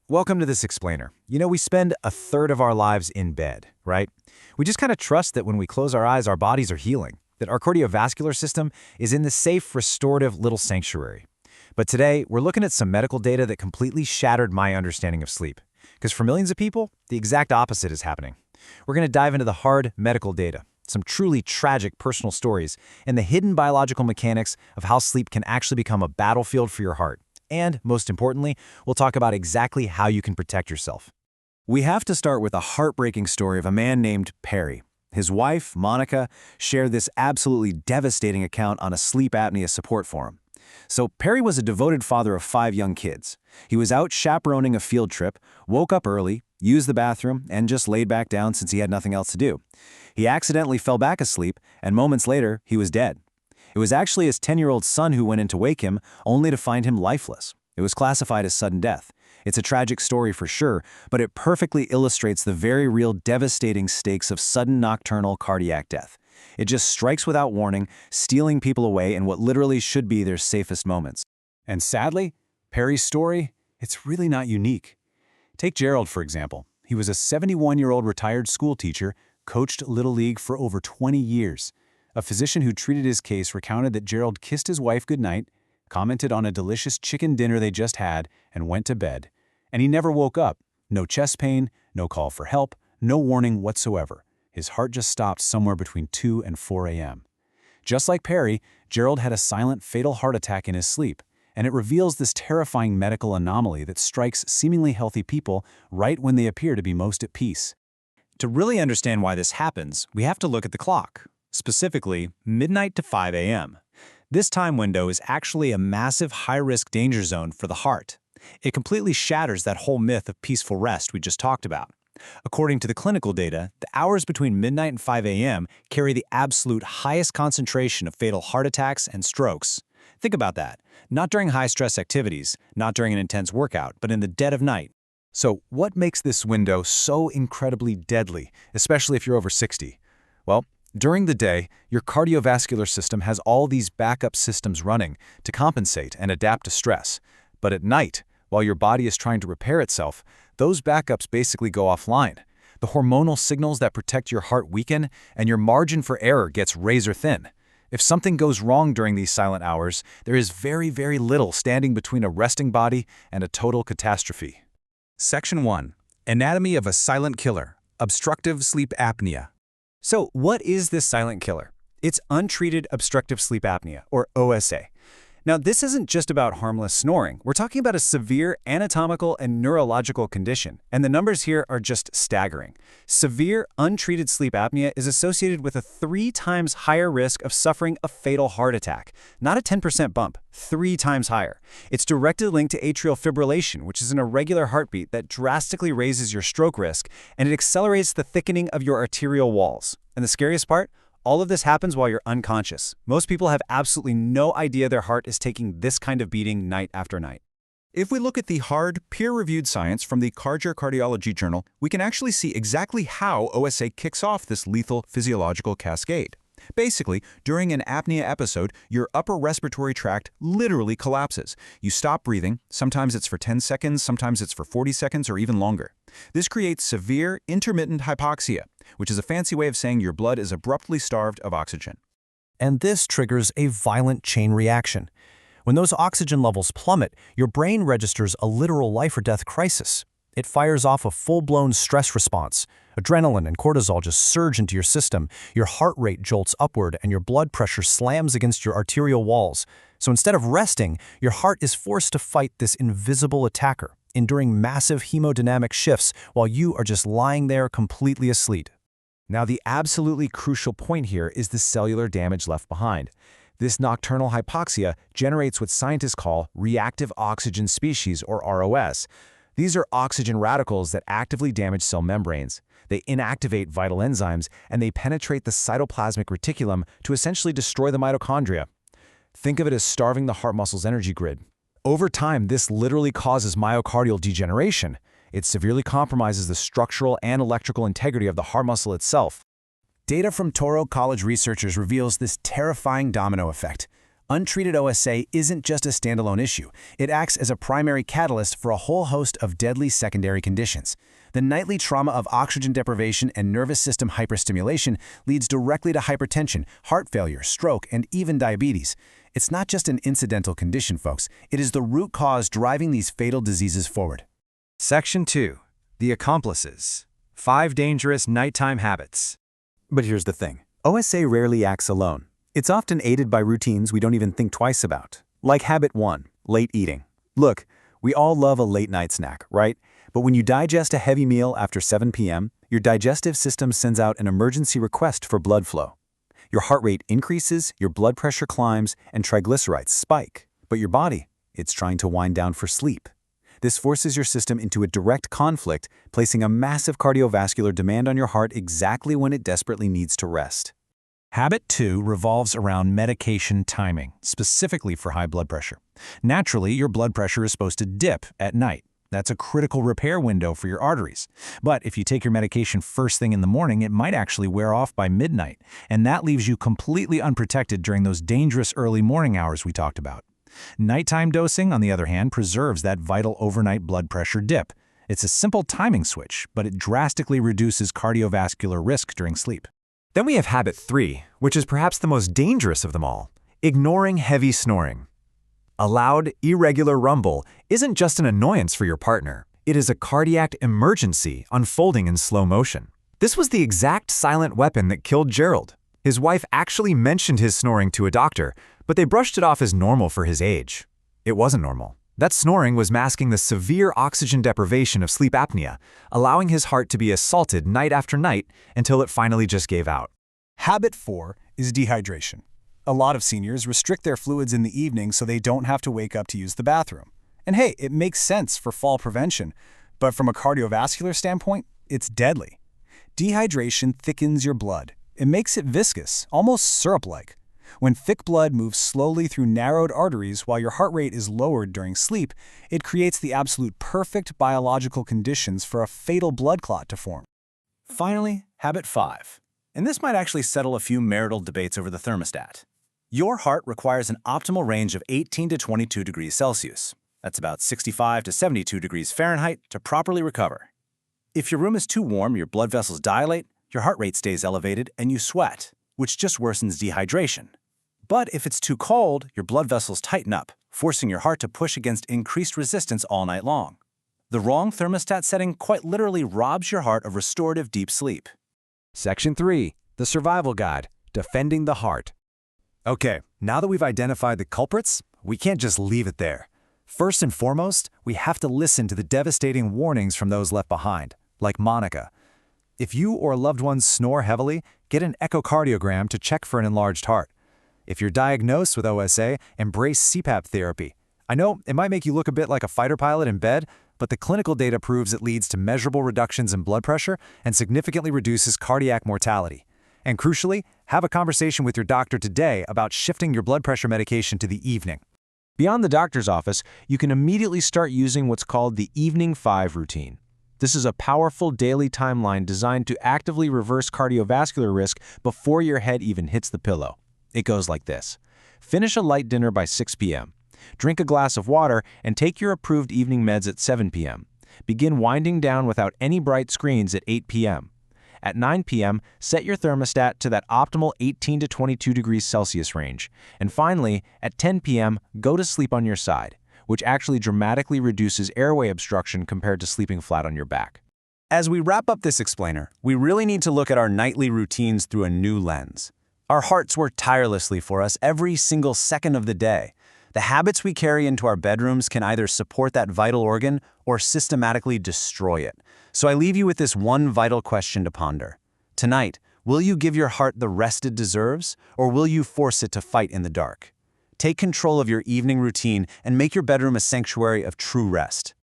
Welcome to this explainer. We spend a third of our lives in bed, right? We just kind of trust that when we close our eyes, our bodies are healing, that our cardiovascular system is in the safe, restorative little sanctuary. But today, we're looking at some medical data that completely shattered my understanding of sleep. Because for millions of people, the exact opposite is happening. We're going to dive into the hard medical data, some truly tragic personal stories, and the hidden biological mechanics of how sleep can actually become a battlefield for your heart. And, most importantly, we'll talk about exactly how you can protect yourself. We have to start with a heartbreaking story of a man named Perry. His wife, Monica, shared this absolutely devastating account on a sleep apnea support forum. So Perry was a devoted father of 5 young kids. He was out chaperoning a field trip, woke up early, used the bathroom, and just laid back down since he had nothing else to do. He accidentally fell back asleep, and moments later, he was dead. It was actually his 10-year-old son who went in to wake him, only to find him lifeless. It was classified as sudden death. It's a tragic story for sure, but it perfectly illustrates the very real devastating stakes of sudden nocturnal cardiac death. It just strikes without warning, stealing people away in what literally should be their safest moments. And sadly, Perry's story, it's really not unique. Take Gerald, for example. He was a 71-year-old retired school teacher, coached Little League for over 20 years. A physician who treated his case recounted that Gerald kissed his wife goodnight, commented on a delicious chicken dinner they just had, and went to bed. And he never woke up. No chest pain, no call for help, no warning whatsoever. His heart just stopped somewhere between 2 and 4 a.m. Just like Perry, Gerald had a silent, fatal heart attack in his sleep, and it reveals this terrifying medical anomaly that strikes seemingly healthy people right when they appear to be most at peace. To really understand why this happens, we have to look at the clock. Specifically, midnight to 5 a.m. This time window is actually a massive high-risk danger zone for the heart. It completely shatters that whole myth of peaceful rest we just talked about. According to the clinical data, the hours between midnight and 5 a.m. carry the absolute highest concentration of fatal heart attacks and strokes. Think about that. Not during high-stress activities, not during an intense workout, but in the dead of night. So what makes this window so incredibly deadly, especially if you're over 60? Well, during the day, your cardiovascular system has all these backup systems running to compensate and adapt to stress. But at night, while your body is trying to repair itself, those backups basically go offline. The hormonal signals that protect your heart weaken, and your margin for error gets razor thin. If something goes wrong during these silent hours, there is very, very little standing between a resting body and a total catastrophe. Section 1. Anatomy of a silent killer. Obstructive sleep apnea. So what is this silent killer? It's untreated obstructive sleep apnea, or OSA. Now, this isn't just about harmless snoring. We're talking about a severe anatomical and neurological condition, and the numbers here are just staggering. Severe, untreated sleep apnea is associated with a 3 times higher risk of suffering a fatal heart attack. Not a 10% bump, 3 times higher. It's directly linked to atrial fibrillation, which is an irregular heartbeat that drastically raises your stroke risk, and it accelerates the thickening of your arterial walls. And the scariest part? All of this happens while you're unconscious. Most people have absolutely no idea their heart is taking this kind of beating night after night. If we look at the hard, peer-reviewed science from the Cardiology Journal, we can actually see exactly how OSA kicks off this lethal physiological cascade. Basically, during an apnea episode, your upper respiratory tract literally collapses. You stop breathing. Sometimes it's for 10 seconds, sometimes it's for 40 seconds, or even longer. This creates severe intermittent hypoxia, which is a fancy way of saying your blood is abruptly starved of oxygen. And this triggers a violent chain reaction. When those oxygen levels plummet, your brain registers a literal life or death crisis. It fires off a full-blown stress response. Adrenaline and cortisol just surge into your system, your heart rate jolts upward, and your blood pressure slams against your arterial walls. So instead of resting, your heart is forced to fight this invisible attacker, enduring massive hemodynamic shifts while you are just lying there completely asleep. Now, the absolutely crucial point here is the cellular damage left behind. This nocturnal hypoxia generates what scientists call reactive oxygen species, or ROS. These are oxygen radicals that actively damage cell membranes. They inactivate vital enzymes, and they penetrate the cytoplasmic reticulum to essentially destroy the mitochondria. Think of it as starving the heart muscle's energy grid. Over time, this literally causes myocardial degeneration. It severely compromises the structural and electrical integrity of the heart muscle itself. Data from Toro College researchers reveals this terrifying domino effect. Untreated OSA isn't just a standalone issue. It acts as a primary catalyst for a whole host of deadly secondary conditions. The nightly trauma of oxygen deprivation and nervous system hyperstimulation leads directly to hypertension, heart failure, stroke, and even diabetes. It's not just an incidental condition, folks. It is the root cause driving these fatal diseases forward. Section 2. The Accomplices. 5 Dangerous Nighttime Habits. But here's the thing. OSA rarely acts alone. It's often aided by routines we don't even think twice about. Like habit 1, late eating. Look, we all love a late-night snack, right? But when you digest a heavy meal after 7 p.m., your digestive system sends out an emergency request for blood flow. Your heart rate increases, your blood pressure climbs, and triglycerides spike. But your body, it's trying to wind down for sleep. This forces your system into a direct conflict, placing a massive cardiovascular demand on your heart exactly when it desperately needs to rest. Habit 2 revolves around medication timing, specifically for high blood pressure. Naturally, your blood pressure is supposed to dip at night. That's a critical repair window for your arteries. But if you take your medication first thing in the morning, it might actually wear off by midnight, and that leaves you completely unprotected during those dangerous early morning hours we talked about. Nighttime dosing, on the other hand, preserves that vital overnight blood pressure dip. It's a simple timing switch, but it drastically reduces cardiovascular risk during sleep. Then we have habit 3, which is perhaps the most dangerous of them all, ignoring heavy snoring. A loud, irregular rumble isn't just an annoyance for your partner. It is a cardiac emergency unfolding in slow motion. This was the exact silent weapon that killed Gerald. His wife actually mentioned his snoring to a doctor, but they brushed it off as normal for his age. It wasn't normal. That snoring was masking the severe oxygen deprivation of sleep apnea, allowing his heart to be assaulted night after night until it finally just gave out. Habit 4 is dehydration. A lot of seniors restrict their fluids in the evening so they don't have to wake up to use the bathroom. And hey, it makes sense for fall prevention, but from a cardiovascular standpoint, it's deadly. Dehydration thickens your blood. It makes it viscous, almost syrup-like. When thick blood moves slowly through narrowed arteries while your heart rate is lowered during sleep, it creates the absolute perfect biological conditions for a fatal blood clot to form. Finally, habit 5. And this might actually settle a few marital debates over the thermostat. Your heart requires an optimal range of 18 to 22 degrees Celsius. That's about 65 to 72 degrees Fahrenheit to properly recover. If your room is too warm, your blood vessels dilate, your heart rate stays elevated, and you sweat, which just worsens dehydration. But if it's too cold, your blood vessels tighten up, forcing your heart to push against increased resistance all night long. The wrong thermostat setting quite literally robs your heart of restorative deep sleep. Section 3. The Survival Guide. Defending the Heart. Okay, now that we've identified the culprits, we can't just leave it there. First and foremost, we have to listen to the devastating warnings from those left behind, like Monica. If you or a loved one snore heavily, get an echocardiogram to check for an enlarged heart. If you're diagnosed with OSA, embrace CPAP therapy. I know it might make you look a bit like a fighter pilot in bed, but the clinical data proves it leads to measurable reductions in blood pressure and significantly reduces cardiac mortality. And crucially, have a conversation with your doctor today about shifting your blood pressure medication to the evening. Beyond the doctor's office, you can immediately start using what's called the Evening 5 routine. This is a powerful daily timeline designed to actively reverse cardiovascular risk before your head even hits the pillow. It goes like this. Finish a light dinner by 6 p.m. Drink a glass of water and take your approved evening meds at 7 p.m. Begin winding down without any bright screens at 8 p.m. At 9 p.m., set your thermostat to that optimal 18 to 22 degrees Celsius range. And finally, at 10 p.m., go to sleep on your side, which actually dramatically reduces airway obstruction compared to sleeping flat on your back. As we wrap up this explainer, we really need to look at our nightly routines through a new lens. Our hearts work tirelessly for us every single second of the day. The habits we carry into our bedrooms can either support that vital organ or systematically destroy it. So I leave you with this one vital question to ponder. Tonight, will you give your heart the rest it deserves, or will you force it to fight in the dark? Take control of your evening routine and make your bedroom a sanctuary of true rest.